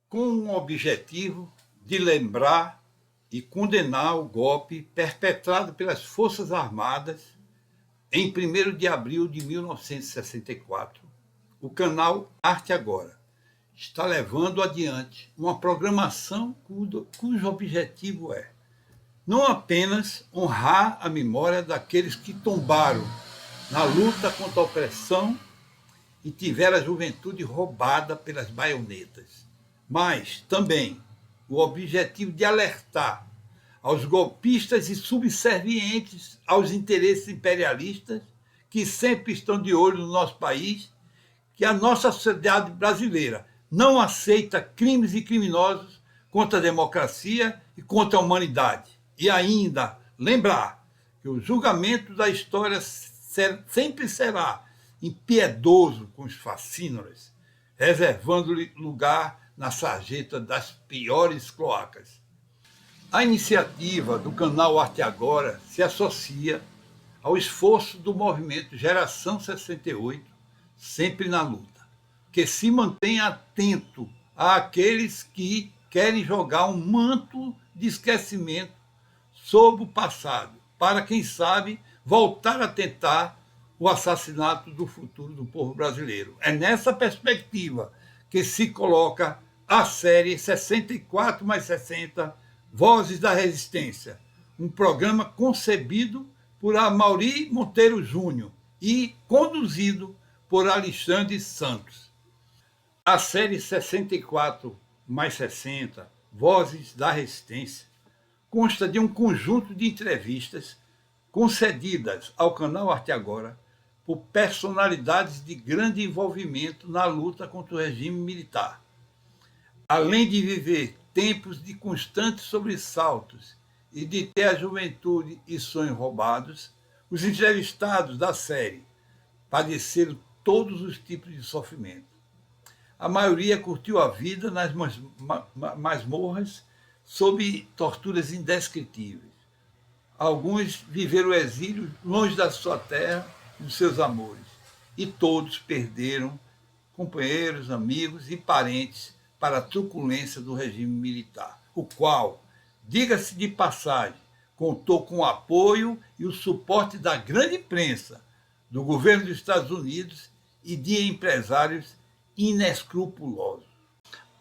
com o objetivo de lembrar e condenar o golpe perpetrado pelas Forças Armadas em 1º de abril de 1964, o canal Arte Agora está levando adiante uma programação cujo objetivo é não apenas honrar a memória daqueles que tombaram na luta contra a opressão e tiveram a juventude roubada pelas baionetas, mas também o objetivo de alertar aos golpistas e subservientes aos interesses imperialistas que sempre estão de olho no nosso país, que a nossa sociedade brasileira não aceita crimes e criminosos contra a democracia e contra a humanidade. E ainda lembrar que o julgamento da história sempre será impiedoso com os fascínoras, reservando-lhe lugar na sarjeta das piores cloacas. A iniciativa do canal Arte Agora se associa ao esforço do movimento Geração 68, sempre na luta, que se mantém atento àqueles que querem jogar um manto de esquecimento sobre o passado, para, quem sabe, voltar a tentar o assassinato do futuro do povo brasileiro. É nessa perspectiva que se coloca a série 64 mais 60, Vozes da Resistência, um programa concebido por Amaury Monteiro Júnior e conduzido por Alexandre Santos. A série 64 mais 60, Vozes da Resistência, consta de um conjunto de entrevistas concedidas ao canal Arte Agora por personalidades de grande envolvimento na luta contra o regime militar. Além de viver tempos de constantes sobressaltos e de ter a juventude e sonhos roubados, os entrevistados da série padeceram todos os tipos de sofrimento. A maioria curtiu a vida nas masmorras sob torturas indescritíveis. Alguns viveram o exílio longe da sua terra e dos seus amores. E todos perderam companheiros, amigos e parentes para a truculência do regime militar, o qual, diga-se de passagem, contou com o apoio e o suporte da grande imprensa, do governo dos Estados Unidos e de empresários inescrupulosos.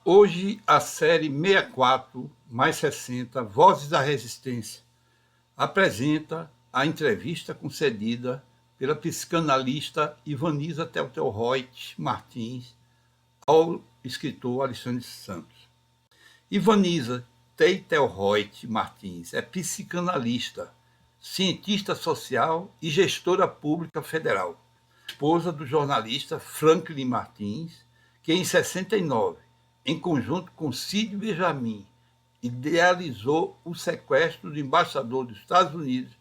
Hoje, a série 64 mais 60, Vozes da Resistência, apresenta a entrevista concedida pela psicanalista Ivaniza Teitelhoit Martins ao escritor Alexandre Santos. Ivaniza Teitelhoit Martins é psicanalista, cientista social e gestora pública federal, esposa do jornalista Franklin Martins, que em 69, em conjunto com Cid Benjamin, idealizou o sequestro do embaixador dos Estados Unidos,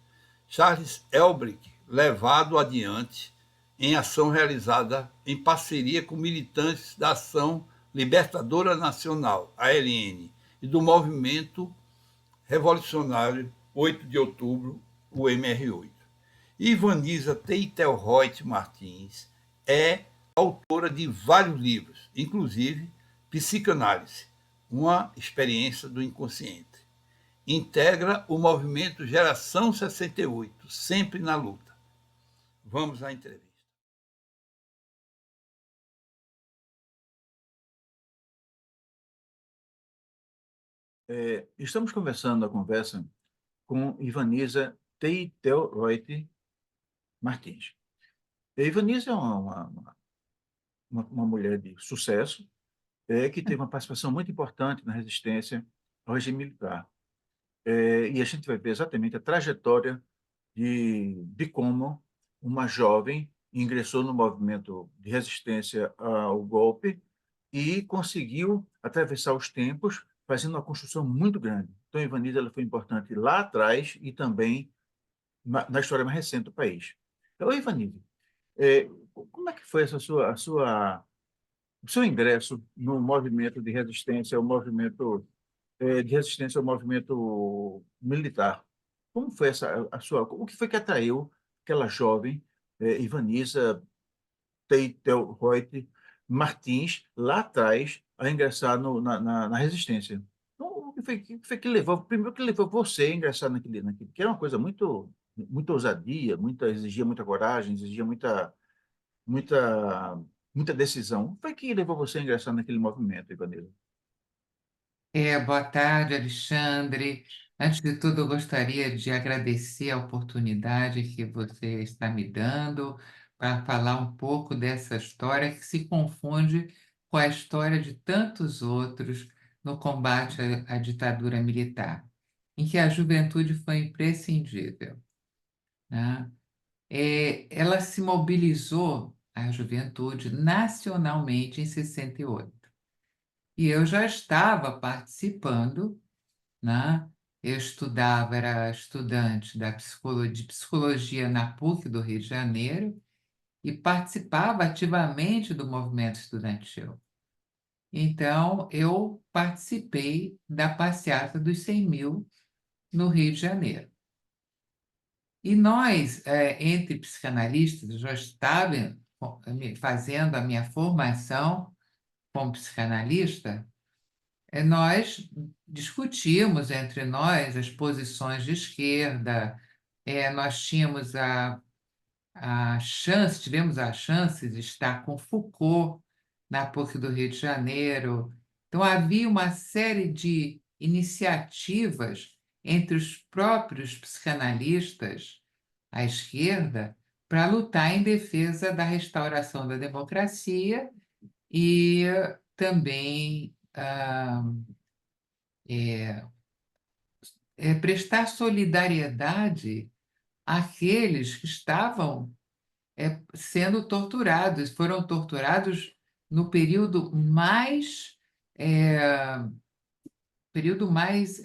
Charles Elbrick, levado adiante em ação realizada em parceria com militantes da Ação Libertadora Nacional, ALN, e do Movimento Revolucionário 8 de Outubro, o MR8. Ivaniza Teitelhoit Martins é autora de vários livros, inclusive Psicanálise, uma experiência do inconsciente. Integra o movimento Geração 68, sempre na luta. Vamos à entrevista. Estamos conversando a conversa com Ivaniza Teitelhoit Martins. Ivaniza é uma mulher de sucesso, que teve uma participação muito importante na resistência ao regime militar. E a gente vai ver exatamente a trajetória de como uma jovem ingressou no movimento de resistência ao golpe e conseguiu atravessar os tempos, fazendo uma construção muito grande. Então, a Ivaniza ela foi importante lá atrás e também na história mais recente do país. Então, Ivaniza, como é que foi o seu ingresso no movimento de resistência, ao movimento militar? Como foi o que foi que atraiu aquela jovem, Ivaniza Teitelhoit, Martins, lá atrás, a ingressar na resistência. Então, o que foi que levou, primeiro que levou você a ingressar naquele, que era uma coisa muita ousadia, exigia muita coragem, exigia muita, muita decisão. O que foi que levou você a ingressar naquele movimento, Ivanildo? Boa tarde, Alexandre. Antes de tudo, eu gostaria de agradecer a oportunidade que você está me dando para falar um pouco dessa história que se confunde com a história de tantos outros no combate à ditadura militar, em que a juventude foi imprescindível, né? Ela se mobilizou, a juventude, nacionalmente em 68. E eu já estava participando, né? Eu estudava, era estudante de psicologia na PUC do Rio de Janeiro e participava ativamente do movimento estudantil. Então, eu participei da passeata dos 100 mil no Rio de Janeiro. E nós, entre psicanalistas, eu já estava fazendo a minha formação como psicanalista. Nós discutimos entre nós as posições de esquerda, nós tínhamos a chance, tivemos a chance de estar com Foucault na PUC do Rio de Janeiro. Então, havia uma série de iniciativas entre os próprios psicanalistas à esquerda para lutar em defesa da restauração da democracia e também prestar solidariedade àqueles que estavam sendo torturados, foram torturados no é, período mais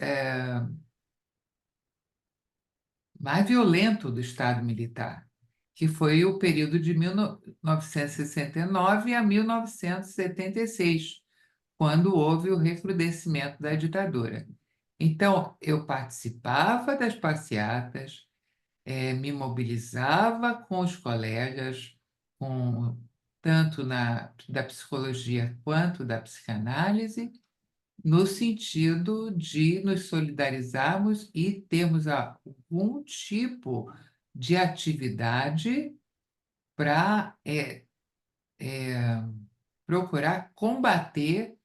violento do Estado Militar, que foi o período de 1969 a 1976, quando houve o recrudescimento da ditadura. Então, eu participava das passeatas, me mobilizava com os colegas, com, tanto da psicologia quanto da psicanálise, no sentido de nos solidarizarmos e termos algum tipo de atividade para procurar combater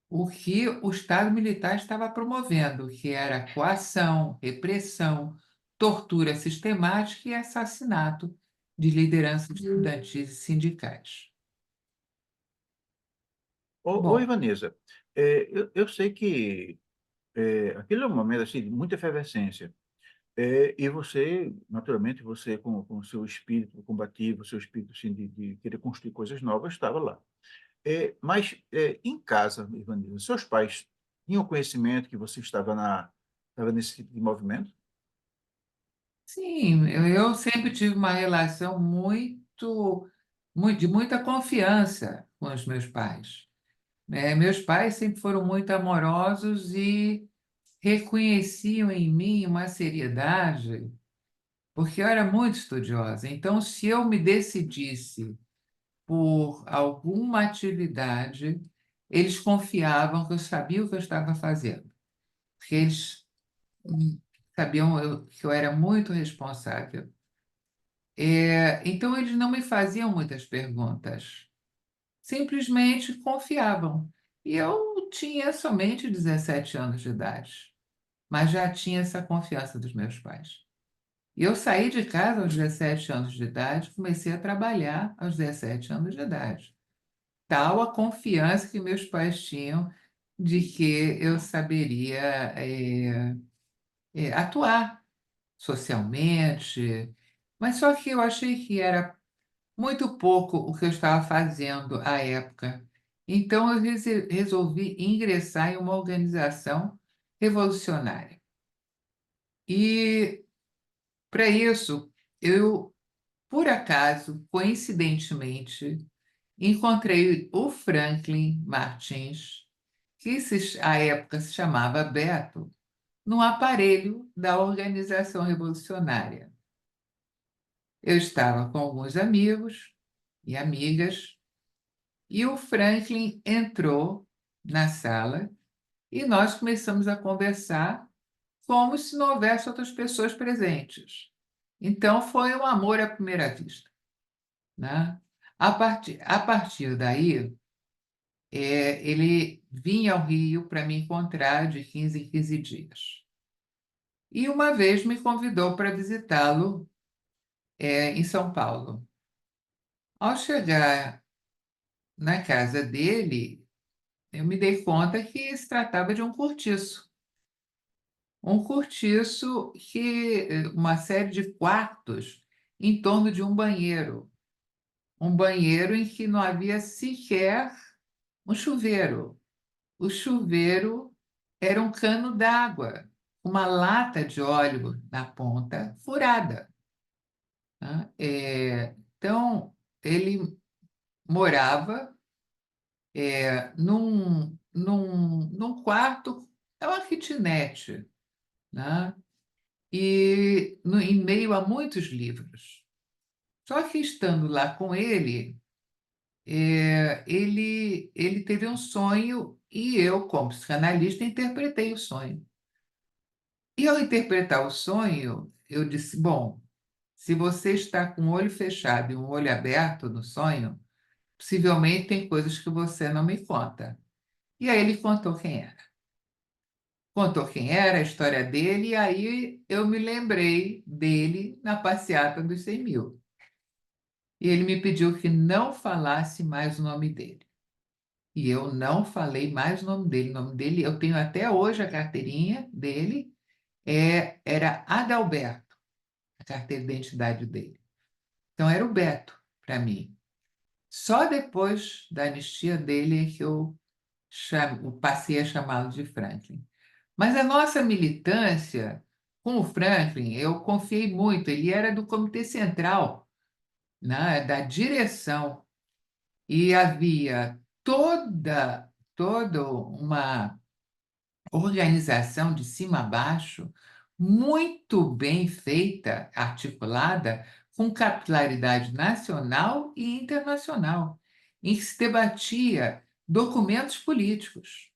o que o Estado militar estava promovendo, que era coação, repressão, tortura sistemática e assassinato de lideranças estudantis e sindicais. Ô, Bom, Ivanilza, eu sei que aquele é um momento assim, de muita efervescência. E você, naturalmente, você com o seu espírito combativo, o seu espírito assim, de querer construir coisas novas, estava lá. Mas em casa, Ivanilza, seus pais tinham conhecimento que você estava nesse tipo de movimento? sim, eu sempre tive uma relação de muita confiança com os meus pais. Meus pais sempre foram muito amorosos e reconheciam em mim uma seriedade, porque eu era muito estudiosa. Então, se eu me decidisse por alguma atividade, eles confiavam que eu sabia o que eu estava fazendo, porque eles sabiam que eu era muito responsável. Então, eles não me faziam muitas perguntas, simplesmente confiavam. E eu tinha somente 17 anos de idade, mas já tinha essa confiança dos meus pais. E eu saí de casa aos 17 anos de idade, comecei a trabalhar aos 17 anos de idade. Tal a confiança que meus pais tinham de que eu saberia atuar socialmente, mas só que eu achei que era muito pouco o que eu estava fazendo à época. Então eu resolvi ingressar em uma organização revolucionária. E para isso, eu, por acaso, coincidentemente, encontrei o Franklin Martins, à época se chamava Beto, no aparelho da organização revolucionária. Eu estava com alguns amigos e amigas E o Franklin entrou na sala e nós começamos a conversar como se não houvesse outras pessoas presentes. Então, foi um amor à primeira vista, né? A partir daí, ele vinha ao Rio para me encontrar de 15 em 15 dias. E uma vez me convidou para visitá-lo, em São Paulo. Ao chegar na casa dele, eu me dei conta que se tratava de um cortiço. Um cortiço uma série de quartos em torno de um banheiro. Um banheiro em que não havia sequer um chuveiro. O chuveiro era um cano d'água, uma lata de óleo na ponta furada, né? Então, ele morava num quarto, é uma kitnet, né? E em meio a muitos livros. Só que estando lá com ele, ele teve um sonho e eu, como psicanalista, interpretei o sonho. E ao interpretar o sonho, eu disse: bom, se você está com o olho fechado e um olho aberto no sonho, possivelmente tem coisas que você não me conta. E aí ele contou quem era. Contou quem era, a história dele, e aí eu me lembrei dele na passeata dos 100 mil. E ele me pediu que não falasse mais o nome dele. E eu não falei mais o nome dele. O nome dele, eu tenho até hoje a carteirinha dele, era Adalberto, a carteira de identidade dele. Então era o Beto para mim. Só depois da anistia dele é que eu passei a chamá-lo de Franklin. Mas a nossa militância com o Franklin, eu confiei muito. Ele era do Comitê Central, né, da direção, e havia toda uma organização de cima a baixo, muito bem feita, articulada, com capilaridade nacional e internacional, em que se debatia documentos políticos.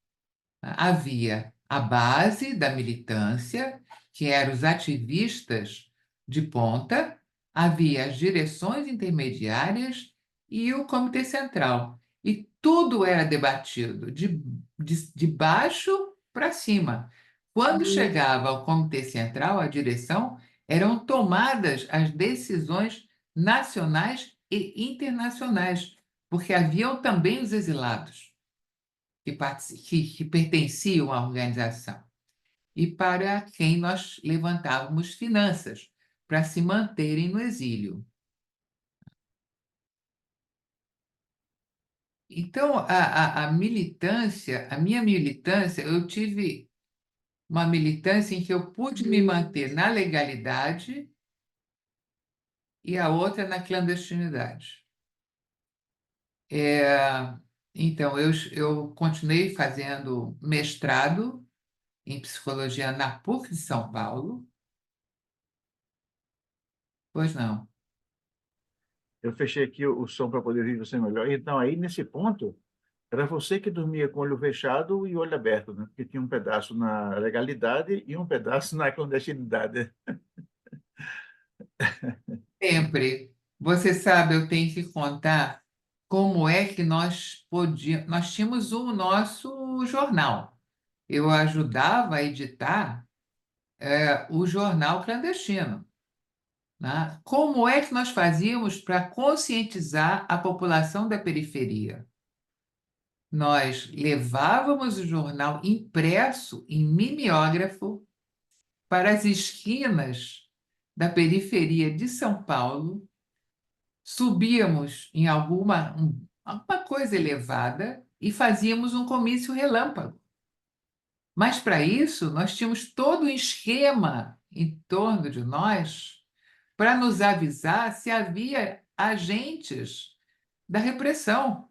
Havia a base da militância, que eram os ativistas de ponta, havia as direções intermediárias e o Comitê Central. E tudo era debatido de baixo para cima. Quando chegava ao Comitê Central, a direção, eram tomadas as decisões nacionais e internacionais, porque haviam também os exilados que pertenciam à organização, e para quem nós levantávamos finanças para se manterem no exílio. Então, a militância, a minha militância, eu tive uma militância em que eu pude me manter na legalidade e a outra na clandestinidade. Então, eu continuei fazendo mestrado em psicologia na PUC de São Paulo. Pois não. Eu fechei aqui o som para poder ouvir você melhor. Então, aí, nesse ponto, era você que dormia com o olho fechado e o olho aberto, né? Porque tinha um pedaço na legalidade e um pedaço na clandestinidade. Sempre. Você sabe, eu tenho que contar como é que nós tínhamos o nosso jornal. Eu ajudava a editar o jornal clandestino, né? Como é que nós fazíamos para conscientizar a população da periferia? Nós levávamos o jornal impresso em mimeógrafo para as esquinas da periferia de São Paulo, subíamos em alguma coisa elevada e fazíamos um comício relâmpago. Mas, para isso, nós tínhamos todo um esquema em torno de nós para nos avisar se havia agentes da repressão.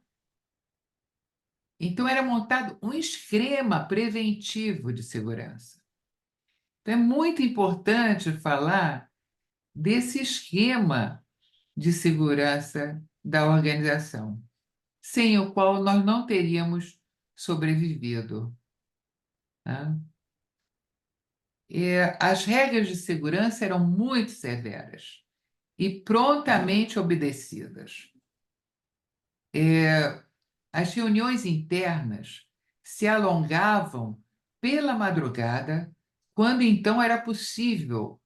Então, era montado um esquema preventivo de segurança. Então, é muito importante falar desse esquema de segurança da organização. sem o qual nós não teríamos sobrevivido, né? As regras de segurança eram muito severas e prontamente obedecidas. As reuniões internas se alongavam pela madrugada, quando então era possível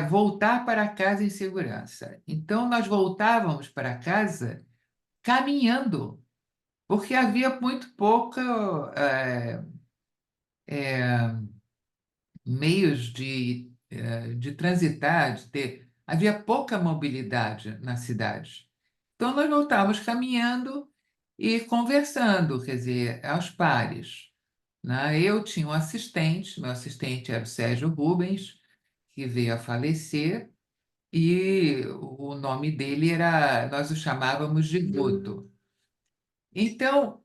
voltar para casa em segurança. Então, nós voltávamos para casa caminhando, porque havia muito pouca meios de transitar, havia pouca mobilidade na cidade. Então, nós voltávamos caminhando e conversando, quer dizer, aos pares, né? Eu tinha um assistente, meu assistente era o Sérgio Rubens, que veio a falecer, e o nome dele era, nós o chamávamos de Guto. Então,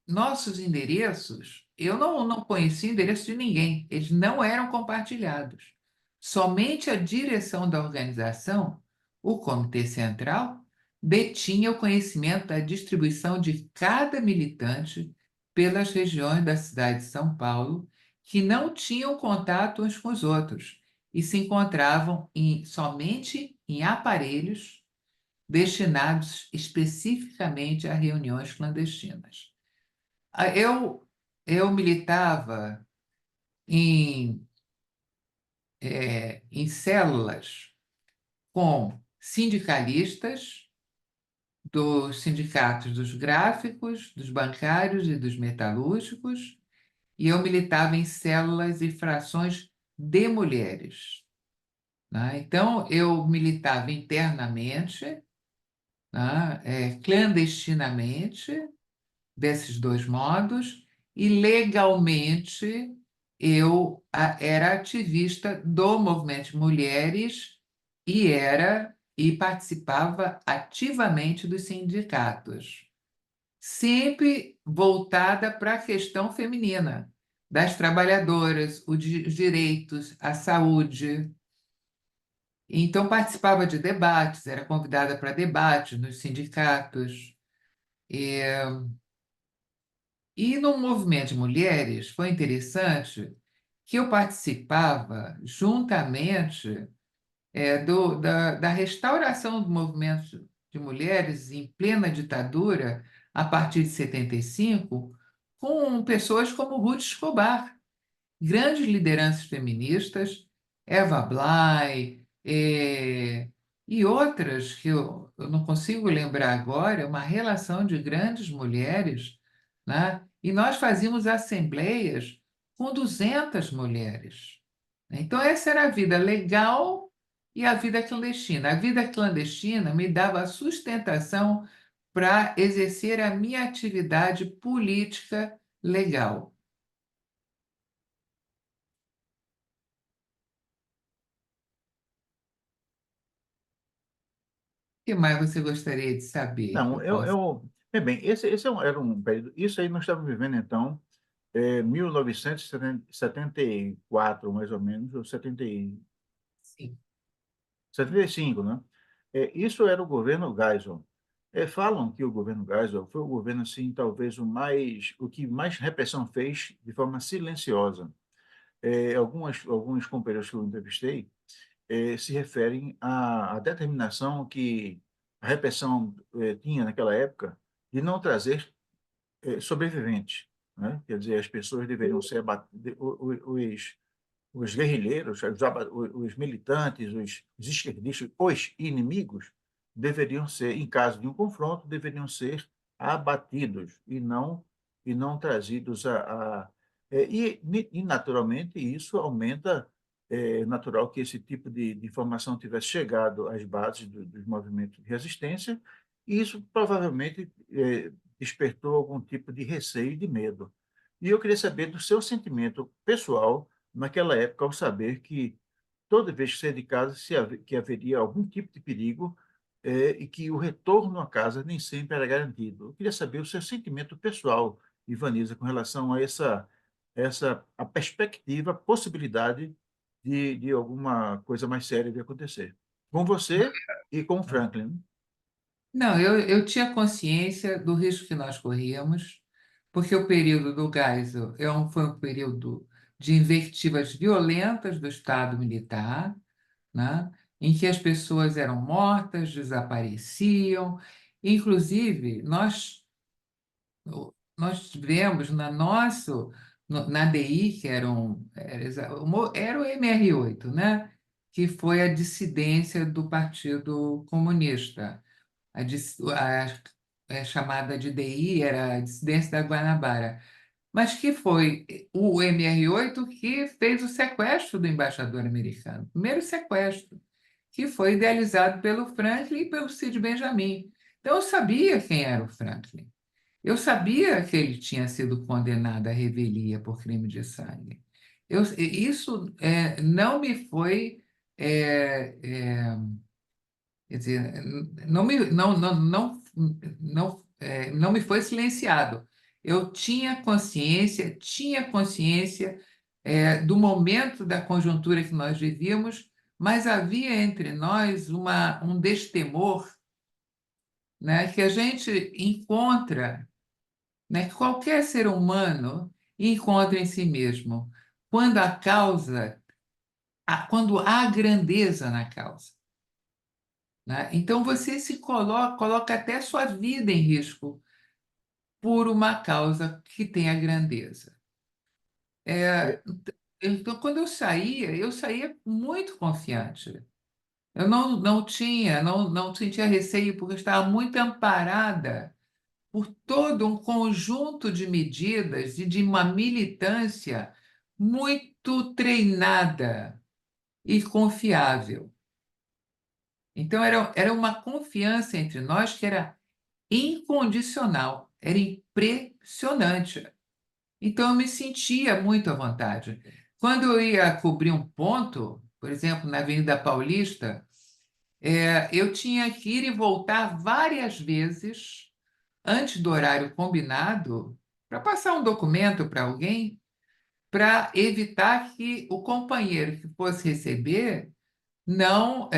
nossos endereços, eu não conhecia o endereço de ninguém, eles não eram compartilhados. Somente a direção da organização, o Comitê Central, detinha o conhecimento da distribuição de cada militante pelas regiões da cidade de São Paulo, que não tinham contato uns com os outros e se encontravam somente em aparelhos destinados especificamente a reuniões clandestinas. Eu militava em, em células com sindicalistas dos sindicatos dos gráficos, dos bancários e dos metalúrgicos, e eu militava em células e frações de mulheres, né? Então, eu militava internamente, né, clandestinamente, desses dois modos, e legalmente eu era ativista do movimento de mulheres e participava ativamente dos sindicatos, sempre voltada para a questão feminina, das trabalhadoras, os direitos, a saúde. Então, participava de debates, era convidada para debates nos sindicatos. E no movimento de mulheres foi interessante que eu participava juntamente da restauração do movimento de mulheres em plena ditadura, a partir de 75, com pessoas como Ruth Escobar, grandes lideranças feministas, Eva Bly, e outras que eu não consigo lembrar agora, uma relação de grandes mulheres, né? E nós fazíamos assembleias com 200 mulheres. Então, essa era a vida legal e a vida clandestina. A vida clandestina me dava sustentação para exercer a minha atividade política legal. O que mais você gostaria de saber que Não, eu posso? bem, era um período, isso aí nós estávamos vivendo, então, 1974, mais ou menos, ou Sim. 75, né? Isso era o governo Geisel. Falam que o governo Geisel foi o governo, assim, talvez o que mais repressão fez de forma silenciosa. Alguns companheiros que eu entrevistei se referem à determinação que a repressão tinha naquela época de não trazer sobreviventes, né? Quer dizer, as pessoas deveriam ser abatidas, os guerrilheiros, os militantes, os esquerdistas, os inimigos, deveriam ser, em caso de um confronto, deveriam ser abatidos e não trazidos e, naturalmente, isso aumenta, é natural que esse tipo de informação tivesse chegado às bases dos movimentos de resistência, e isso provavelmente despertou algum tipo de receio e de medo. E eu queria saber do seu sentimento pessoal naquela época, ao saber que toda vez que saía de casa que haveria algum tipo de perigo e que o retorno à casa nem sempre era garantido. Eu queria saber o seu sentimento pessoal, Ivanisa, com relação a a perspectiva, a possibilidade de alguma coisa mais séria de acontecer. Com você e com o Franklin. Não, eu tinha consciência do risco que nós corríamos, porque o período do Geisel foi um período de invectivas violentas do Estado militar, né, em que as pessoas eram mortas, desapareciam. Inclusive, nós tivemos na DI, que era o MR8, né, que foi a dissidência do Partido Comunista. A chamada de DI era a dissidência da Guanabara, mas que foi o MR8 que fez o sequestro do embaixador americano, o primeiro sequestro, que foi idealizado pelo Franklin e pelo Cid Benjamin. Então, eu sabia quem era o Franklin. Eu sabia que ele tinha sido condenado à revelia por crime de sangue. Isso não me foi é, é, quer dizer, não me foi silenciado. Eu tinha consciência, do momento da conjuntura que nós vivíamos, mas havia entre nós um destemor, né, que a gente encontra, né, que qualquer ser humano encontra em si mesmo, quando quando há grandeza na causa, né? Então você coloca até sua vida em risco por uma causa que tenha grandeza. É, Então, quando eu saía muito confiante. Eu não sentia receio, porque eu estava muito amparada por todo um conjunto de medidas e de uma militância muito treinada e confiável. Então, era uma confiança entre nós que era incondicional, era impressionante. Então, eu me sentia muito à vontade. Quando eu ia cobrir um ponto, por exemplo, na Avenida Paulista, eu tinha que ir e voltar várias vezes antes do horário combinado para passar um documento para alguém, para evitar que o companheiro que fosse receber não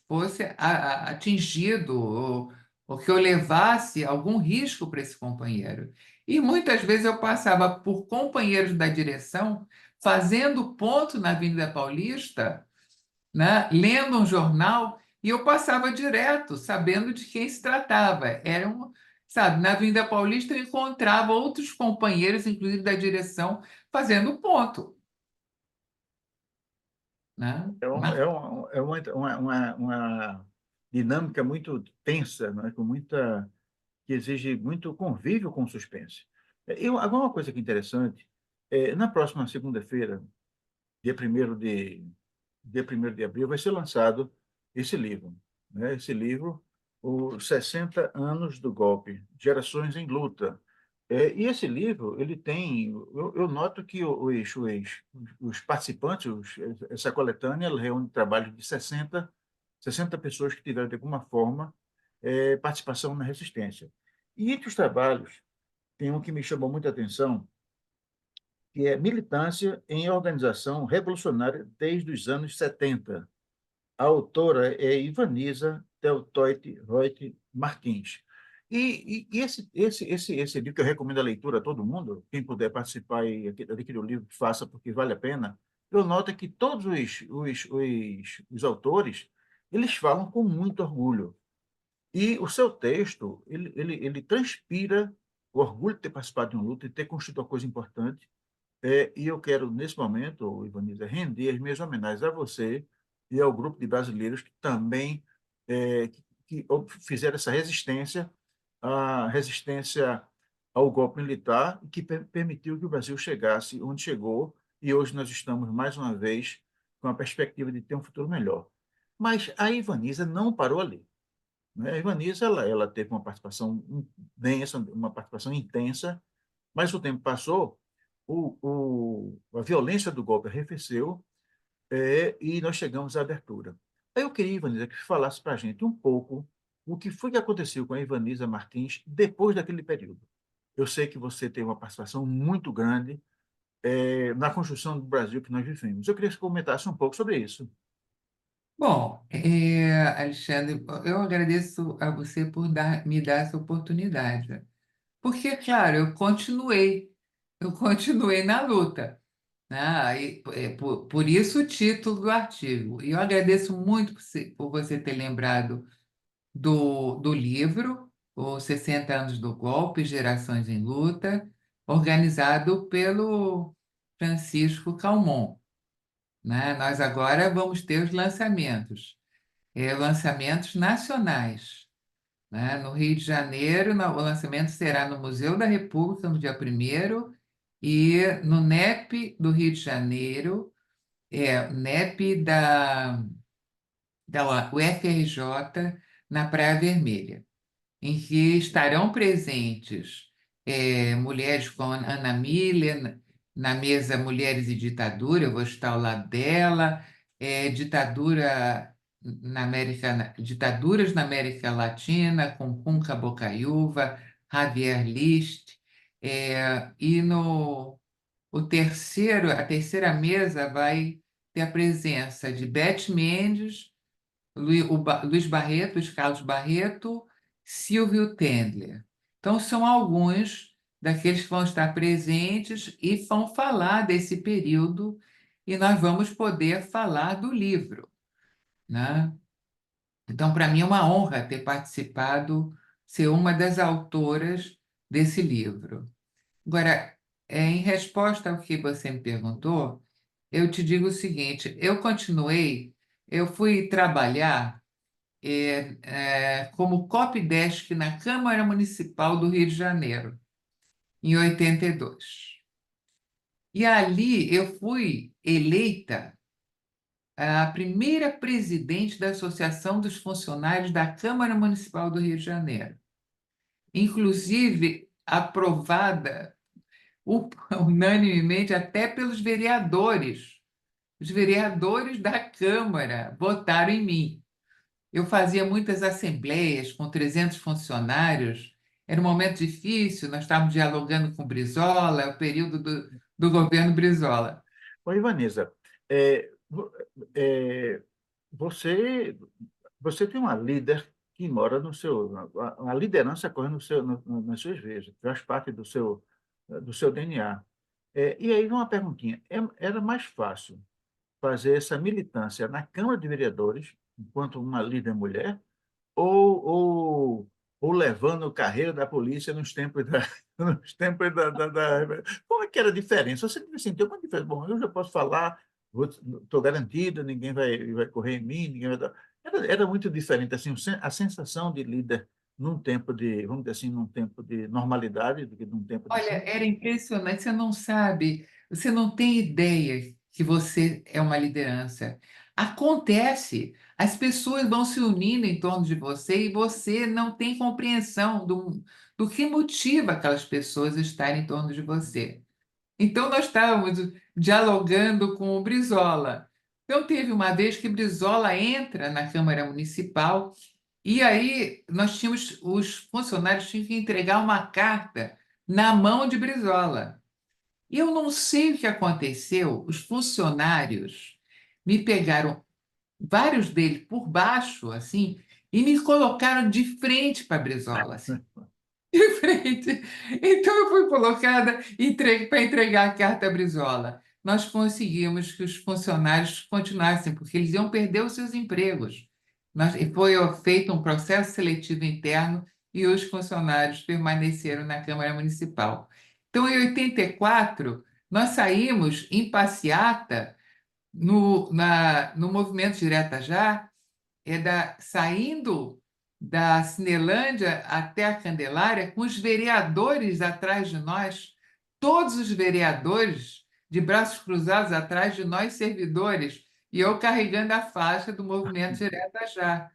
fosse atingido ou que eu levasse algum risco para esse companheiro. E muitas vezes eu passava por companheiros da direção fazendo ponto na Avenida Paulista, né, lendo um jornal, e eu passava direto, sabendo de quem se tratava. Sabe, na Avenida Paulista eu encontrava outros companheiros, inclusive da direção, fazendo ponto, né? uma dinâmica muito tensa, né? Que exige muito convívio com o suspense. Agora, uma coisa que é interessante, na próxima segunda-feira, dia 1º de abril, vai ser lançado esse livro, né? Esse livro, Os 60 Anos do Golpe, Gerações em Luta. E esse livro, ele tem, eu noto que os participantes, essa coletânea, ela reúne trabalho de 60 pessoas que tiveram, de alguma forma, participação na resistência. E entre os trabalhos, tem um que me chamou muita atenção, que é Militância em Organização Revolucionária desde os anos 70. A autora é Ivaniza Teltoit Reut Martins. E esse livro que eu recomendo a leitura a todo mundo, quem puder participar e adquirir o livro, faça, porque vale a pena. Eu noto que todos os autores, eles falam com muito orgulho. E o seu texto, ele transpira o orgulho de ter participado de uma luta e ter construído uma coisa importante. E eu quero, nesse momento, Ivaniza, render as minhas homenagens a você e ao grupo de brasileiros que também que fizeram essa resistência, a resistência ao golpe militar, e que permitiu que o Brasil chegasse onde chegou, e hoje nós estamos, mais uma vez, com a perspectiva de ter um futuro melhor. Mas a Ivaniza não parou ali, né? A Ivaniza, ela teve uma participação densa, uma participação intensa, mas o tempo passou, a violência do golpe arrefeceu, e nós chegamos à abertura. Aí eu queria, Ivaniza, que você falasse para a gente um pouco o que foi que aconteceu com a Ivaniza Martins depois daquele período. Eu sei que você teve uma participação muito grande na construção do Brasil que nós vivemos. Eu queria que você comentasse um pouco sobre isso. Bom, Alexandre, eu agradeço a você por me dar essa oportunidade. Porque, claro, eu continuei na luta, né? Por isso o título do artigo. E eu agradeço muito por você ter lembrado do livro, Os 60 Anos do Golpe, Gerações em Luta, organizado pelo Francisco Calmon, né? Nós agora vamos ter os lançamentos, lançamentos nacionais, né? No Rio de Janeiro, o lançamento será no Museu da República, no dia 1º, e no NEP do Rio de Janeiro, NEP da UFRJ, na Praia Vermelha, em que estarão presentes mulheres como Ana Miller, na mesa Mulheres e Ditadura, eu vou estar ao lado dela, ditaduras na América Latina, com Kunka Bocaiúva, Javier List, e a terceira mesa vai ter a presença de Beth Mendes, Luiz Barreto, Luiz Carlos Barreto, Silvio Tendler. Então, são alguns daqueles que vão estar presentes e vão falar desse período, e nós vamos poder falar do livro, né? Então, para mim é uma honra ter participado, ser uma das autoras desse livro. Agora, em resposta ao que você me perguntou, eu te digo o seguinte: eu fui trabalhar como copydesk na Câmara Municipal do Rio de Janeiro, em 82. E ali eu fui eleita a primeira presidente da Associação dos Funcionários da Câmara Municipal do Rio de Janeiro, inclusive aprovada unanimemente até pelos vereadores. Os vereadores da Câmara votaram em mim. Eu fazia muitas assembleias com 300 funcionários. Era um momento difícil, nós estávamos dialogando com o Brizola, o período do governo Brizola. Oi, Vanessa, é, vo- é, você, você tem uma líder que mora no seu, uma liderança corre no seu, nas suas veias, faz parte do seu DNA. E aí, uma perguntinha, era mais fácil fazer essa militância na Câmara de Vereadores, enquanto uma líder mulher, ou, ou, ou levando carreira da polícia nos tempos nos tempos Como é que era a diferença? Você devia sentir uma diferença. Bom, eu já posso falar, estou garantido, ninguém vai correr em mim, ninguém vai dar... Era muito diferente, assim, a sensação de líder num tempo de, vamos dizer assim, num tempo de normalidade do que num tempo de Olha, crise. era impressionante, você não sabe, você não tem ideia que você é uma liderança. Acontece, as pessoas vão se unindo em torno de você e você não tem compreensão do que motiva aquelas pessoas a estarem em torno de você. Então, nós estávamos dialogando com o Brizola. Então, teve uma vez que Brizola entra na Câmara Municipal e aí os funcionários tinham que entregar uma carta na mão de Brizola. E eu não sei o que aconteceu, os funcionários me pegaram, vários deles por baixo, assim, e me colocaram de frente para Brizola, assim, de frente. Então, eu fui colocada para entregar a carta à Brizola. Nós conseguimos que os funcionários continuassem, porque eles iam perder os seus empregos. E foi feito um processo seletivo interno e os funcionários permaneceram na Câmara Municipal. Então, em 84, nós saímos em passeata no movimento Direta Já, saindo da Cinelândia até a Candelária, com os vereadores atrás de nós, todos os vereadores de braços cruzados atrás de nós, servidores, e eu carregando a faixa do movimento Direta Já.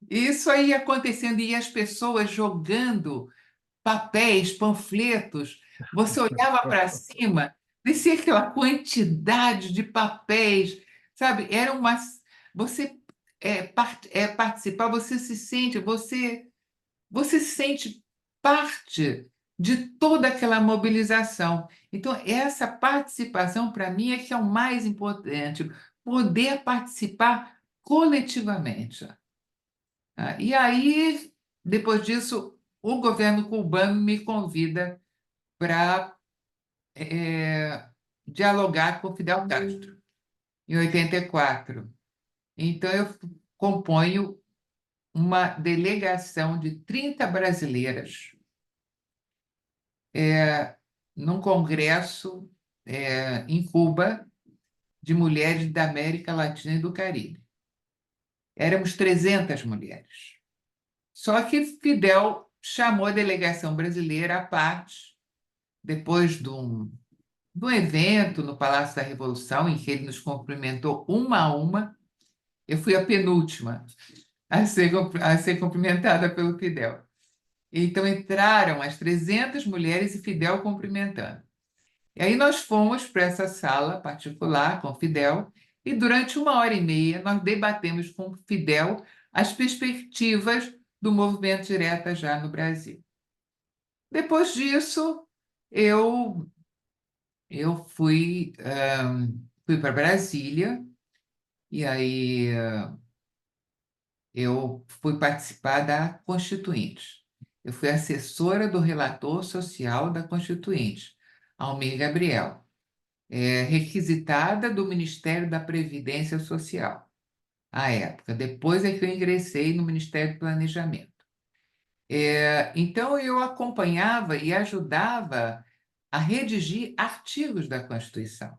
Isso aí acontecendo, e as pessoas jogando papéis, panfletos. Você olhava para cima, descia aquela quantidade de papéis, sabe? Era uma. Você participar, você se sente parte de toda aquela mobilização. Então, essa participação, para mim, é que é o mais importante, poder participar coletivamente. E aí, depois disso, o governo cubano me convida para dialogar com Fidel Castro, em 84. Então, eu componho uma delegação de 30 brasileiras num congresso em Cuba de mulheres da América Latina e do Caribe. Éramos 300 mulheres. Só que Fidel chamou a delegação brasileira à parte, depois de um evento no Palácio da Revolução, em que ele nos cumprimentou uma a uma. Eu fui a penúltima a ser cumprimentada pelo Fidel. Então entraram as 300 mulheres e Fidel cumprimentando. E aí nós fomos para essa sala particular com Fidel e durante 1 hora e meia nós debatemos com Fidel as perspectivas do movimento Direta Já no Brasil. Depois disso, eu fui para Brasília e aí eu fui participar da Constituinte. Eu fui assessora do relator social da Constituinte, Almir Gabriel, requisitada do Ministério da Previdência Social, à época. Depois é que eu ingressei no Ministério do Planejamento. Então, eu acompanhava e ajudava a redigir artigos da Constituição,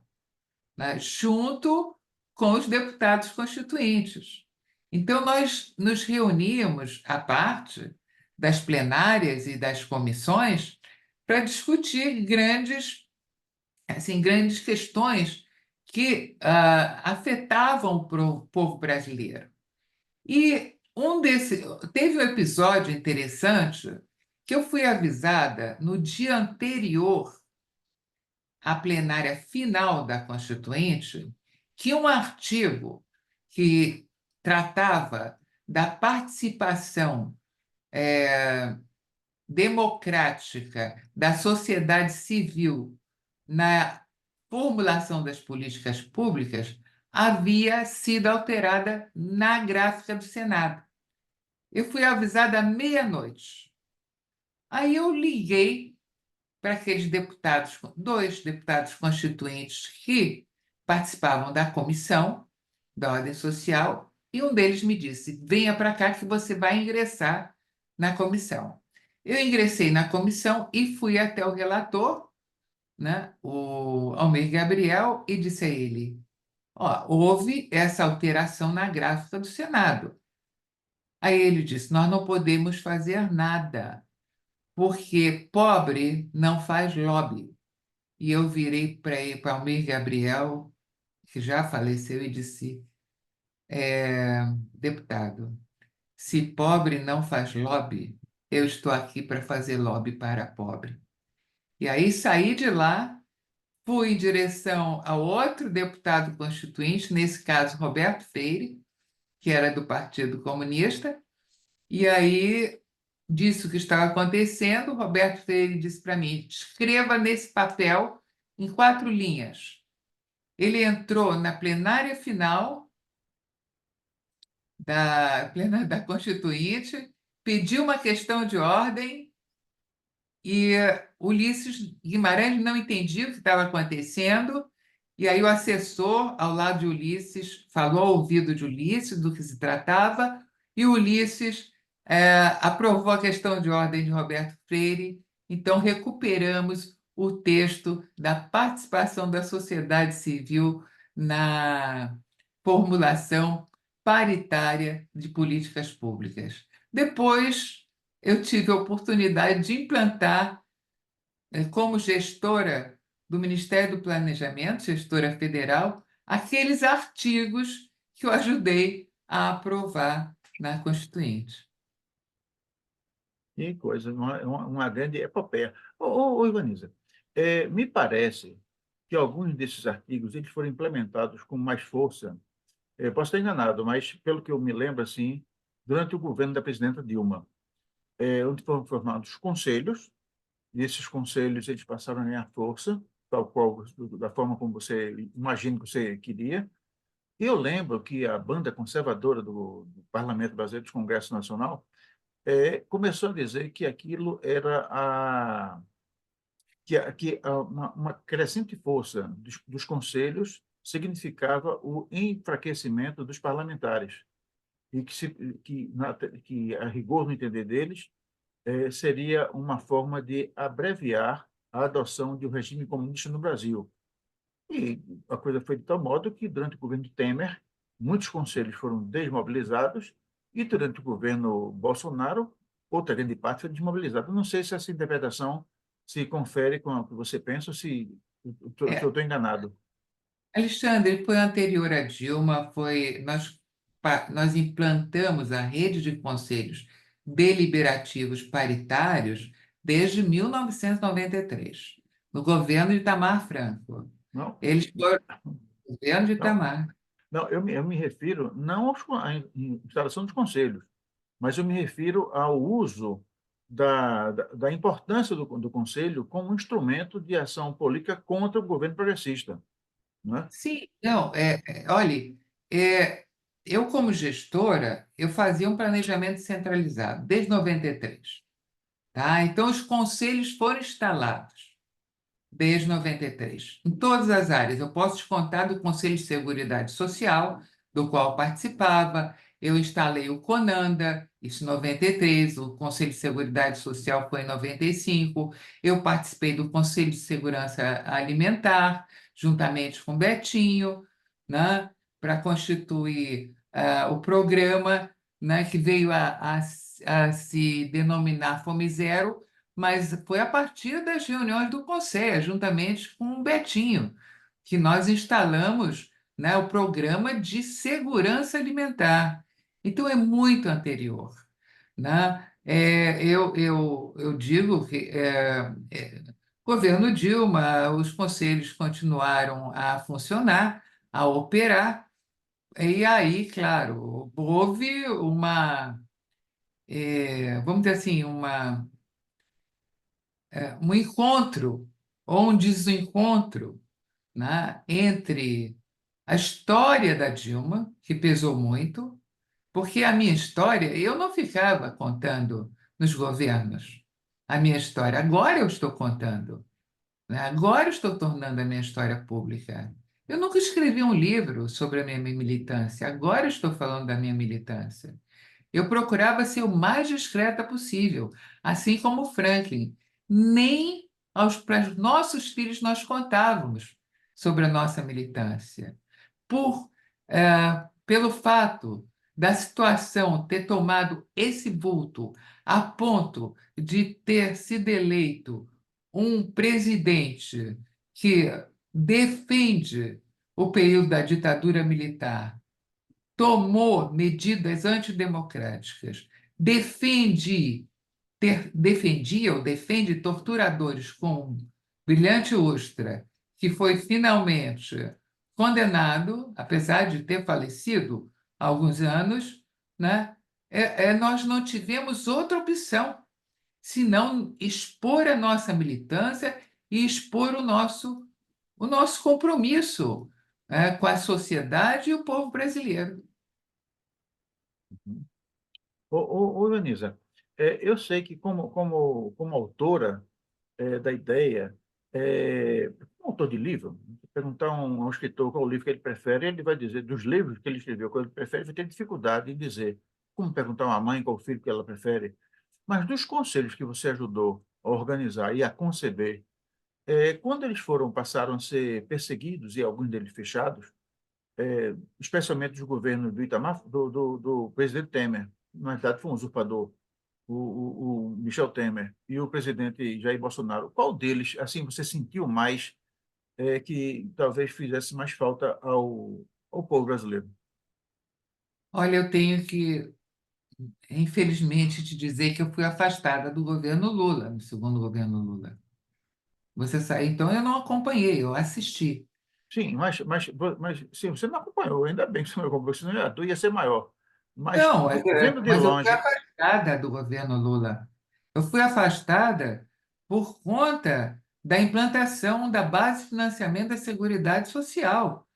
né, junto com os deputados constituintes. Então, nós nos reuníamos à parte das plenárias e das comissões para discutir grandes questões que afetavam o povo brasileiro. E teve um episódio interessante que eu fui avisada no dia anterior à plenária final da Constituinte que um artigo que tratava da participação democrática da sociedade civil na formulação das políticas públicas havia sido alterada na gráfica do Senado. Eu fui avisada à meia-noite. Aí eu liguei para aqueles deputados, 2 deputados constituintes que participavam da comissão da ordem social, e um deles me disse: venha para cá que você vai ingressar na comissão. Eu ingressei na comissão e fui até o relator, né, o Almir Gabriel, e disse a ele: houve essa alteração na gráfica do Senado. Aí ele disse: nós não podemos fazer nada, porque pobre não faz lobby. E eu virei para Almir Gabriel, que já faleceu, e disse: deputado, se pobre não faz lobby, eu estou aqui para fazer lobby para pobre. E aí saí de lá, fui em direção ao outro deputado constituinte, nesse caso Roberto Freire, que era do Partido Comunista, e aí disse o que estava acontecendo. Roberto Freire disse para mim: escreva nesse papel em 4 linhas. Ele entrou na plenária final da Constituinte, pediu uma questão de ordem e Ulisses Guimarães não entendia o que estava acontecendo, e aí o assessor, ao lado de Ulisses, falou ao ouvido de Ulisses do que se tratava, e Ulisses aprovou a questão de ordem de Roberto Freire. Então, recuperamos o texto da participação da sociedade civil na formulação paritária de políticas públicas. Depois, eu tive a oportunidade de implantar, como gestora do Ministério do Planejamento, gestora federal, aqueles artigos que eu ajudei a aprovar na Constituinte. Que coisa, uma grande epopeia. Ivaniza, me parece que alguns desses artigos eles foram implementados com mais força. Posso estar enganado, mas pelo que eu me lembro, assim, durante o governo da presidenta Dilma, onde foram formados conselhos, e esses conselhos eles passaram a ganhar força, tal qual da forma como você imagina que você queria, Eu lembro que a banda conservadora do Parlamento Brasileiro, do Congresso Nacional, começou a dizer que aquilo era uma crescente força dos conselhos significava o enfraquecimento dos parlamentares e que a rigor no entender deles seria uma forma de abreviar a adoção de um regime comunista no Brasil. E a coisa foi de tal modo que, durante o governo Temer, muitos conselhos foram desmobilizados e, durante o governo Bolsonaro, outra grande parte foi desmobilizada. Não sei se essa interpretação se confere com o que você pensa ou se eu É, estou enganado. Alexandre, foi anterior à Dilma, nós implantamos a rede de conselhos deliberativos paritários desde 1993, no governo de Itamar Franco. Não, Eles foram no governo de não, Itamar. não eu me refiro não à instalação dos conselhos, mas eu me refiro ao uso da importância do Conselho como instrumento de ação política contra o governo progressista, não é? Sim, não, olhe, é, eu como gestora, eu fazia um planejamento centralizado desde 93, tá? Então, os conselhos foram instalados desde 93, em todas as áreas. Eu posso te contar do Conselho de Seguridade Social, do qual participava. Eu instalei o CONANDA, isso em 93, o Conselho de Seguridade Social foi em 95. Eu participei do Conselho de Segurança Alimentar, juntamente com o Betinho, né, para constituir o programa, né, que veio a se denominar Fome Zero, mas foi a partir das reuniões do Conselho, juntamente com o Betinho, que nós instalamos, né, o programa de segurança alimentar. Então, é muito anterior, né? Eu digo que governo Dilma, os conselhos continuaram a funcionar, a operar, e aí, claro, houve vamos dizer assim, um encontro ou um desencontro, né, entre a história da Dilma, que pesou muito, porque a minha história eu não ficava contando nos governos. A minha história, agora eu estou contando, né? Agora eu estou tornando a minha história pública. Eu nunca escrevi um livro sobre a minha militância, agora eu estou falando da minha militância. Eu procurava ser o mais discreta possível, assim como o Franklin. Nem para os nossos filhos nós contávamos sobre a nossa militância. Pelo fato da situação ter tomado esse vulto a ponto de ter sido eleito um presidente que defende o período da ditadura militar, tomou medidas antidemocráticas, defendia ou defende torturadores com brilhante Ustra, que foi finalmente condenado, apesar de ter falecido há alguns anos, né? Nós não tivemos outra opção senão expor a nossa militância e expor o nosso compromisso, com a sociedade e o povo brasileiro. Vanessa, eu sei que como autora da ideia, como autor de livro, se perguntar a um escritor qual o livro que ele prefere, ele vai dizer, dos livros que ele escreveu, qual ele prefere, vai ter dificuldade em dizer. Como perguntar a uma mãe qual filho que ela prefere. Mas dos conselhos que você ajudou a organizar e a conceber, quando eles passaram a ser perseguidos e alguns deles fechados, especialmente dos governos do Itamar, do presidente Temer, na verdade foi um usurpador, o Michel Temer e o presidente Jair Bolsonaro, qual deles, assim, você sentiu mais que talvez fizesse mais falta ao povo brasileiro? Olha, eu tenho que, infelizmente, te dizer que eu fui afastada do governo Lula, no segundo governo Lula. Então eu não acompanhei, eu assisti. Sim, mas sim, você não acompanhou, ainda bem que você não acompanhou, senão a dor ia ser maior. Mas Não, vendo de mas eu fui longe, afastada do governo Lula. Eu fui afastada por conta da implantação da base de financiamento da Seguridade Social.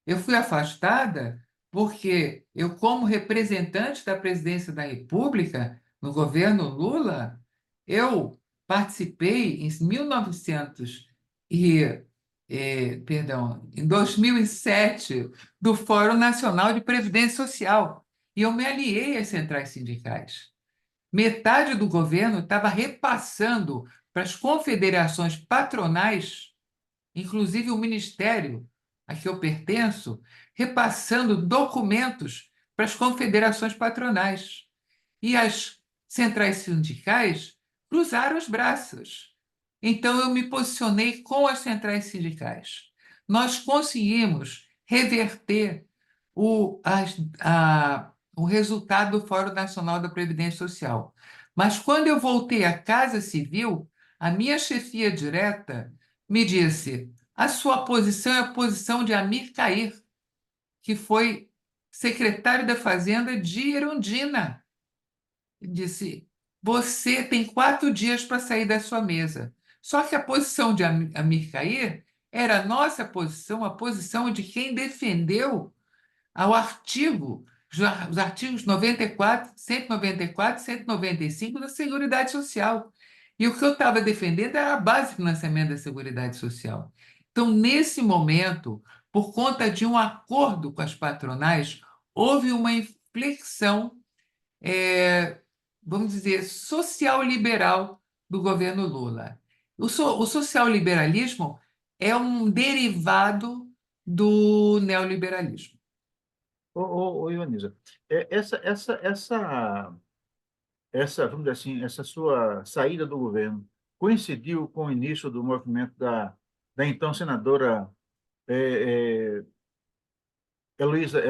Eu fui afastada porque eu, como representante da presidência da República no governo Lula, eu participei em 1900 em 2007 do Fórum Nacional de Previdência Social e eu me aliei às centrais sindicais. Metade do governo estava repassando para as confederações patronais, inclusive o ministério a que eu pertenço, repassando documentos para as confederações patronais. E as centrais sindicais cruzaram os braços. Então, eu me posicionei com as centrais sindicais. Nós conseguimos reverter o resultado do Fórum Nacional da Previdência Social. Mas, quando eu voltei à Casa Civil, a minha chefia direta me disse: a sua posição é a posição de Amir Cair, que foi secretário da Fazenda de Erundina. Disse: você tem 4 dias para sair da sua mesa. Só que a posição de Amir Cair era a nossa posição, a posição de quem defendeu ao artigo, os artigos 94, 194 e 195 da Seguridade Social. E o que eu estava defendendo era a base de financiamento da Seguridade Social. Então, nesse momento, por conta de um acordo com as patronais, houve uma inflexão, é, vamos dizer, social-liberal do governo Lula. O social-liberalismo é um derivado do neoliberalismo. Ionisa, vamos dizer assim, essa sua saída do governo coincidiu com o início do movimento da então senadora é, é, Heloísa,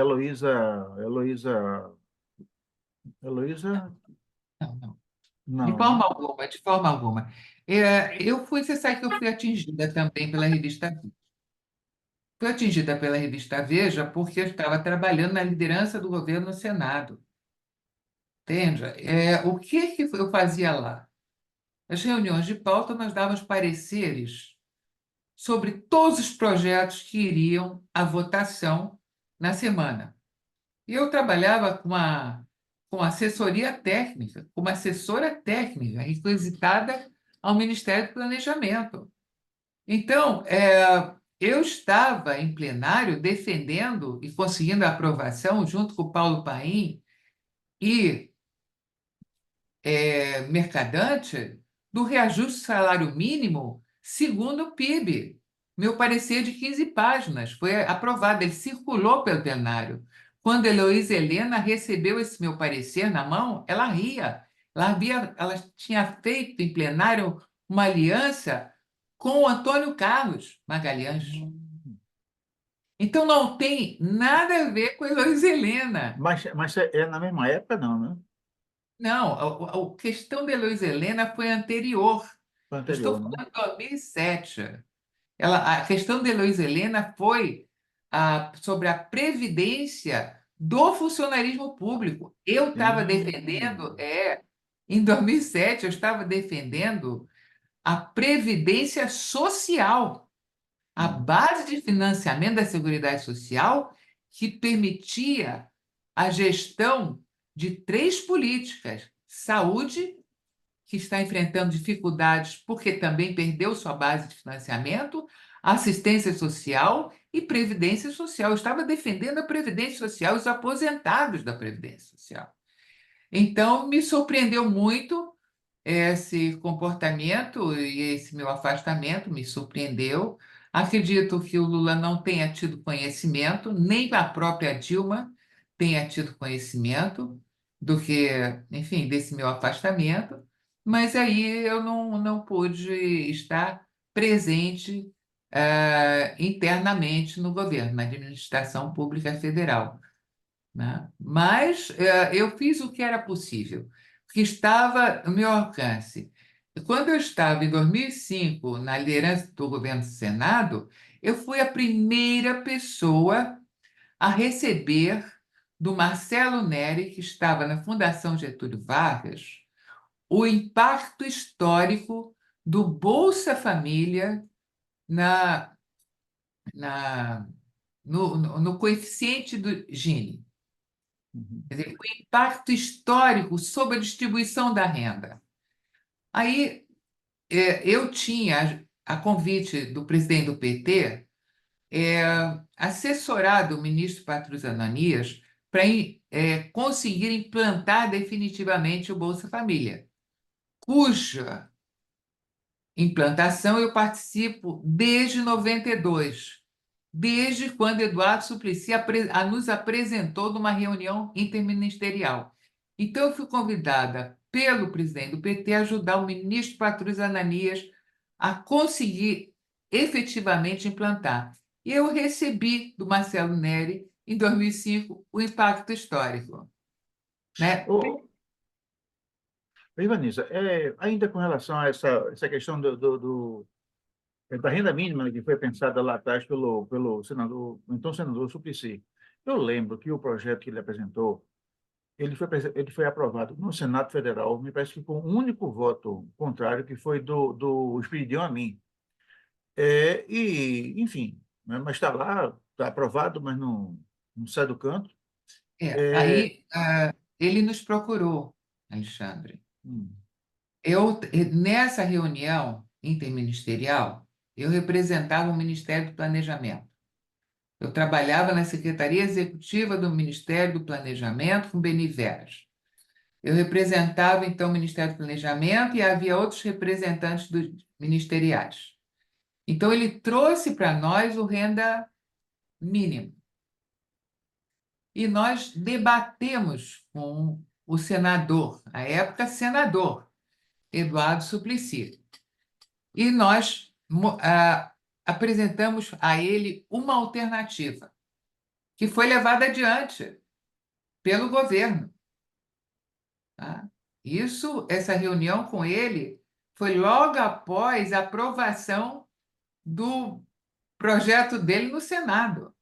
Não, não. De não, né? forma alguma, de forma alguma. Você sabe que eu fui atingida também pela revista Veja. Fui atingida pela revista Veja porque eu estava trabalhando na liderança do governo no Senado. Entende? O que eu fazia lá? As reuniões de pauta, nós dávamos pareceres sobre todos os projetos que iriam à votação na semana. E eu trabalhava com assessoria técnica, como assessora técnica, requisitada ao Ministério do Planejamento. Então, eu estava em plenário defendendo e conseguindo a aprovação, junto com o Paulo Paim e Mercadante, do reajuste do salário mínimo segundo o PIB. Meu parecer de 15 páginas foi aprovado, ele circulou pelo plenário. Quando Heloísa Helena recebeu esse meu parecer na mão, ela ria. Ela tinha feito em plenário uma aliança com o Antônio Carlos Magalhães. Então, não tem nada a ver com Heloísa Helena. Mas é na mesma época, não, né? Não, a questão da Heloísa Helena foi anterior. Foi Eu estou anterior, não? falando de 2007. A questão da Heloísa Helena foi sobre a previdência do funcionarismo público. Eu estava defendendo, em 2007, eu estava defendendo a previdência social, a base de financiamento da Seguridade Social que permitia a gestão de 3 políticas: saúde, que está enfrentando dificuldades porque também perdeu sua base de financiamento, assistência social e previdência social. Eu estava defendendo a previdência social e os aposentados da previdência social. Então, me surpreendeu muito esse comportamento e esse meu afastamento, me surpreendeu. Acredito que o Lula não tenha tido conhecimento, nem a própria Dilma tenha tido conhecimento do que, enfim, desse meu afastamento, mas aí eu não pude estar presente internamente no governo, na administração pública federal, né? Mas eu fiz o que era possível, o que estava no meu alcance. Quando eu estava, em 2005, na liderança do governo do Senado, eu fui a primeira pessoa a receber do Marcelo Neri, que estava na Fundação Getúlio Vargas, o impacto histórico do Bolsa Família na, na no coeficiente do Gini. Uhum. Quer dizer, o impacto histórico sobre a distribuição da renda. Aí, eu tinha, a convite do presidente do PT, assessorado o ministro Patrus Ananias para conseguir implantar definitivamente o Bolsa Família, cuja implantação eu participo desde 92, desde quando Eduardo Suplicy nos apresentou numa reunião interministerial. Então, eu fui convidada pelo presidente do PT a ajudar o ministro Patrus Ananias a conseguir efetivamente implantar. E eu recebi do Marcelo Neri, em 2005, o impacto histórico, né? Ô, Ivanilza, ainda com relação a essa questão da renda mínima, né, que foi pensada lá atrás pelo senador, então senador Suplicy. Eu lembro que o projeto que ele apresentou, ele foi aprovado no Senado Federal, me parece que com um único voto contrário, que foi do Espiridião Amin. Enfim, né, mas está lá, está aprovado, mas não sai do canto. É, Aí, ele nos procurou, Alexandre. hum, Nessa reunião interministerial, eu representava o Ministério do Planejamento. Eu trabalhava na Secretaria Executiva do Ministério do Planejamento com Beni Veras. Eu representava, então, o Ministério do Planejamento e havia outros representantes ministeriais. Então, ele trouxe para nós o renda mínimo. E nós debatemos com o senador, à época senador, Eduardo Suplicy. E nós apresentamos a ele uma alternativa, que foi levada adiante pelo governo. Tá? Essa reunião com ele foi logo após a aprovação do projeto dele no Senado.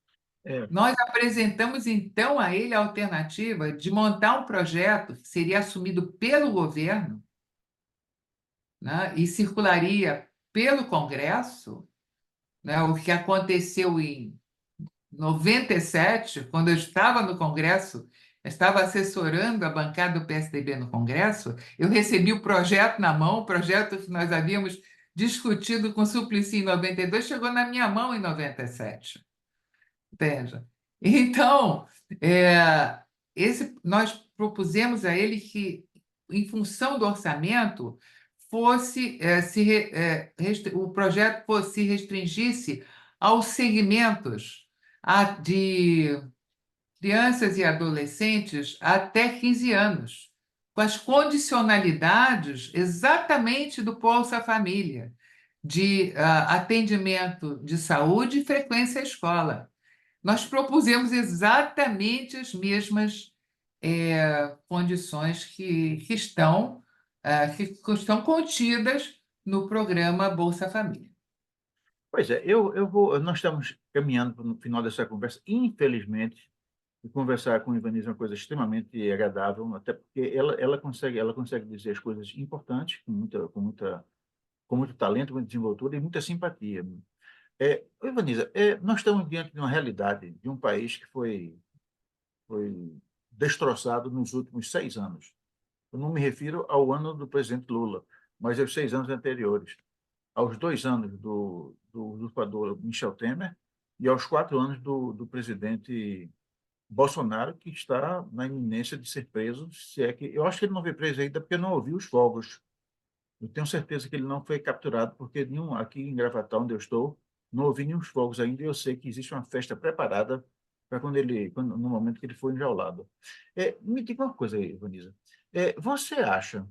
é, Nós apresentamos, então, a ele a alternativa de montar um projeto que seria assumido pelo governo, né, e circularia pelo Congresso, né, o que aconteceu em 97, quando eu estava no Congresso, estava assessorando a bancada do PSDB no Congresso, eu recebi o projeto na mão, o projeto que nós havíamos discutido com o Suplicy em 92, chegou na minha mão em 97. Entende? Então, nós propusemos a ele que, em função do orçamento, o projeto se restringisse aos segmentos de crianças e adolescentes até 15 anos, com as condicionalidades exatamente do Bolsa Família, de atendimento de saúde e frequência à escola. Nós propusemos exatamente as mesmas condições que estão contidas no programa Bolsa Família. pois é, nós estamos caminhando para o final dessa conversa, infelizmente, e conversar com a Ivaniza é uma coisa extremamente agradável, até porque ela consegue dizer as coisas importantes, com muito talento, muita desenvoltura e muita simpatia. Ivaniza, nós estamos diante de uma realidade de um país que foi destroçado nos últimos 6 anos. Eu não me refiro ao ano do presidente Lula, mas aos 6 anos anteriores, aos 2 anos do usurpador Michel Temer e aos 4 anos do presidente Bolsonaro, que está na iminência de ser preso, se é que eu acho que ele não foi preso ainda porque não ouviu os fogos. Eu tenho certeza que ele não foi capturado porque aqui em Gravatá, onde eu estou, não ouvi nenhum fogos ainda e eu sei que existe uma festa preparada para no momento que ele for enjaulado. Me diga uma coisa, Ivaniza. Você acha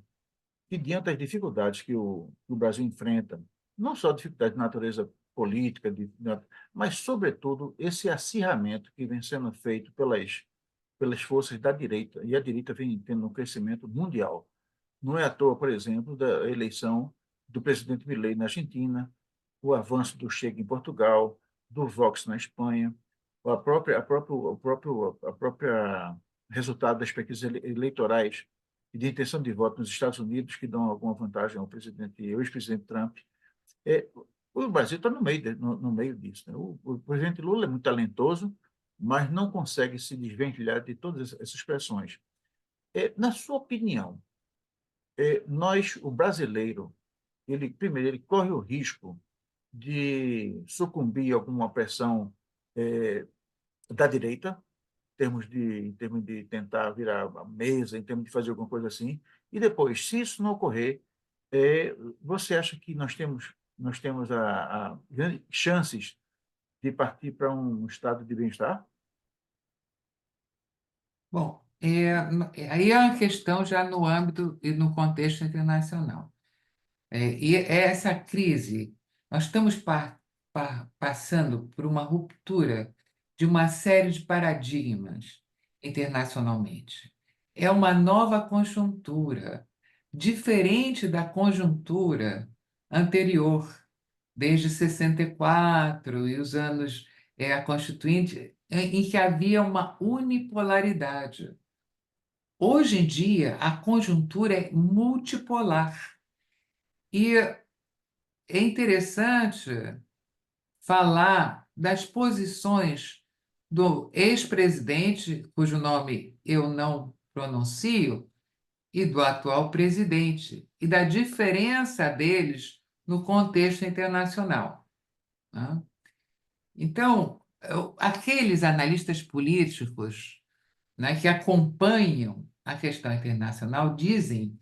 que diante das dificuldades que o Brasil enfrenta, não só dificuldades de natureza política, mas, sobretudo, esse acirramento que vem sendo feito pelas forças da direita, e a direita vem tendo um crescimento mundial. Não é à toa, por exemplo, da eleição do presidente Milei na Argentina, o avanço do Chega em Portugal, do Vox na Espanha, a própria resultado das pesquisas eleitorais e de intenção de voto nos Estados Unidos, que dão alguma vantagem ao ex-presidente Trump. É, O Brasil está no meio disso, né? O presidente Lula é muito talentoso, mas não consegue se desvencilhar de todas essas pressões. Na sua opinião, o brasileiro, primeiro, ele corre o risco de sucumbir a alguma pressão da direita, em termos de tentar virar a mesa, em termos de fazer alguma coisa assim, e depois, se isso não ocorrer, você acha que nós temos grandes chances de partir para um estado de bem-estar? Bom, aí é uma questão já no âmbito e no contexto internacional. E essa crise, nós estamos passando por uma ruptura de uma série de paradigmas internacionalmente. É uma nova conjuntura, diferente da conjuntura anterior, desde 64 e os anos a Constituinte, em que havia uma unipolaridade. Hoje em dia, a conjuntura é multipolar. E é interessante falar das posições do ex-presidente, cujo nome eu não pronuncio, e do atual presidente, e da diferença deles no contexto internacional, né? Então, aqueles analistas políticos, né, que acompanham a questão internacional dizem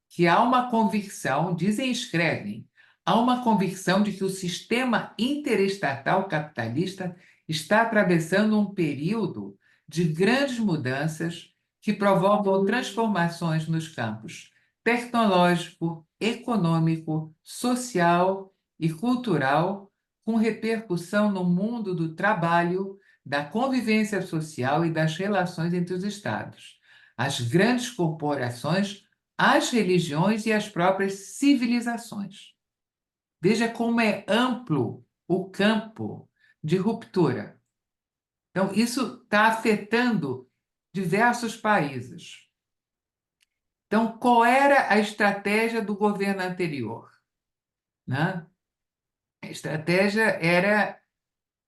que há uma convicção, dizem e escrevem, há uma convicção de que o sistema interestatal capitalista está atravessando um período de grandes mudanças que provocam transformações nos campos tecnológico, econômico, social e cultural, com repercussão no mundo do trabalho, da convivência social e das relações entre os estados. As grandes corporações, as religiões e as próprias civilizações. Veja como é amplo o campo de ruptura. Então, isso está afetando diversos países. Então, qual era a estratégia do governo anterior, né? A estratégia era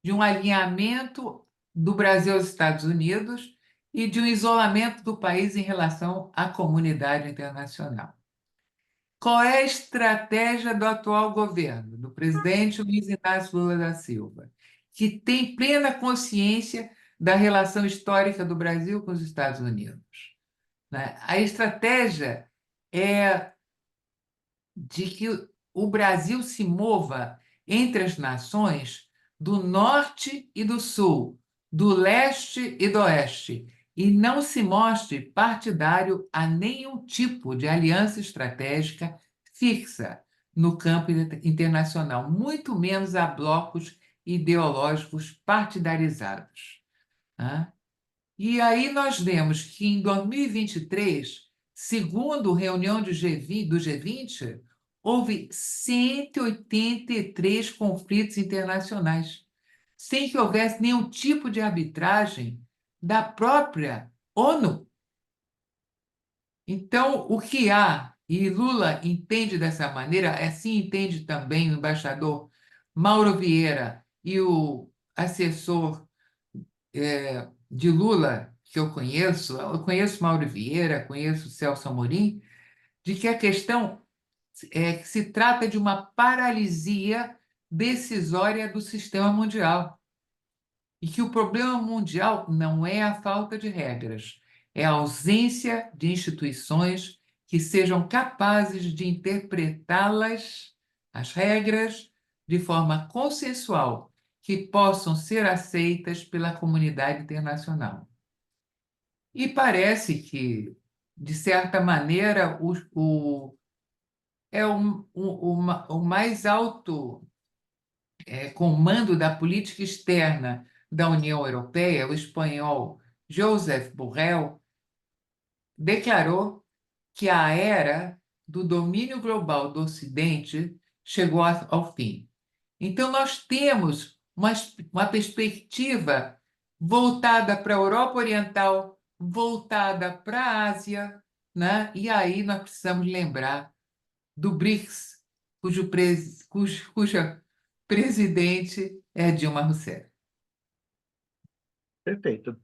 de um alinhamento do Brasil aos Estados Unidos e de um isolamento do país em relação à comunidade internacional. Qual é a estratégia do atual governo, do presidente Luiz Inácio Lula da Silva, que tem plena consciência da relação histórica do Brasil com os Estados Unidos, né? A estratégia é de que o Brasil se mova entre as nações do norte e do sul, do leste e do oeste, e não se mostre partidário a nenhum tipo de aliança estratégica fixa no campo internacional, muito menos a blocos ideológicos partidarizados, né? E aí nós vemos que em 2023, segundo a reunião do G20, houve 183 conflitos internacionais, sem que houvesse nenhum tipo de arbitragem da própria ONU. Então, o que há, e Lula entende dessa maneira, assim entende também o embaixador Mauro Vieira e o assessor de Lula, que eu conheço Mauro Vieira, conheço Celso Amorim, de que a questão é que se trata de uma paralisia decisória do sistema mundial. E que o problema mundial não é a falta de regras, é a ausência de instituições que sejam capazes de interpretá-las, as regras, de forma consensual, que possam ser aceitas pela comunidade internacional. E parece que, de certa maneira, o mais alto comando da política externa da União Europeia, o espanhol Josep Borrell, declarou que a era do domínio global do Ocidente chegou ao fim. Então, nós temos uma perspectiva voltada para a Europa Oriental, voltada para a Ásia, né? E aí nós precisamos lembrar do BRICS, cuja presidente é Dilma Rousseff. Perfeito.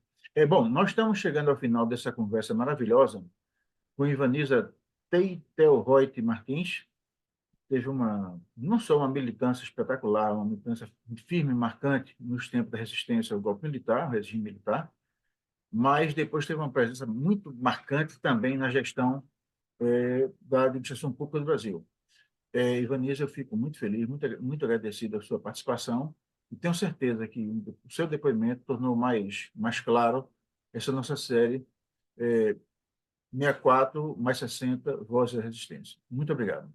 Bom, nós estamos chegando ao final dessa conversa maravilhosa com Ivaniza Teitelroit Martins. Teve não só uma militância espetacular, uma militância firme e marcante nos tempos da resistência ao golpe militar, ao regime militar, mas depois teve uma presença muito marcante também na gestão da administração pública do Brasil. Ivaniza, eu fico muito feliz, muito agradecido a sua participação e tenho certeza que o seu depoimento tornou mais claro essa nossa série 64 mais 60 Vozes da Resistência. Muito obrigado.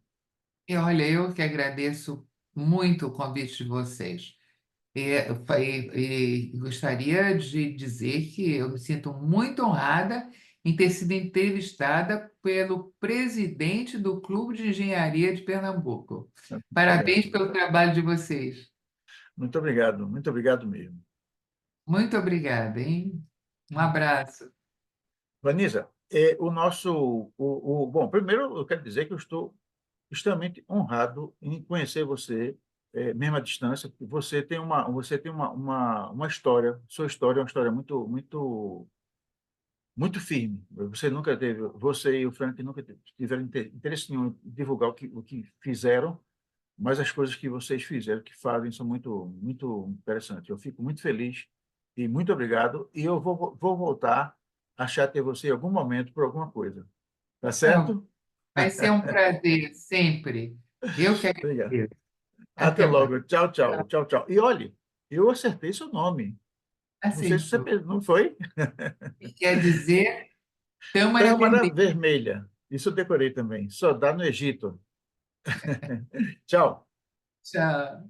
E olha, eu que agradeço muito o convite de vocês. E gostaria de dizer que eu me sinto muito honrada em ter sido entrevistada pelo presidente do Clube de Engenharia de Pernambuco. Parabéns Obrigado. pelo trabalho de vocês. Muito obrigado mesmo. Muito obrigada, hein? Um abraço. Vanisa, bom, primeiro eu quero dizer que eu estou extremamente honrado em conhecer você, mesmo à distância, porque você tem uma história, sua história é uma história muito firme. Você e o Frank nunca tiveram interesse nenhum em divulgar o que fizeram, mas as coisas que vocês fizeram, que fazem, são muito interessantes. Eu fico muito feliz e muito obrigado. E eu vou voltar a chatear você em algum momento por alguma coisa. Tá Não, certo? vai ser um prazer sempre. Eu que Obrigado. agradeço. Até Até mais. logo. Tchau, tchau. Tchau, tchau. E olhe, eu acertei seu nome. Não sei se você Acertou. não foi? Que quer dizer Tâmara Tâmara Vermelha. Vermelha. Isso eu decorei também. Só dá no Egito. Tchau. Tchau.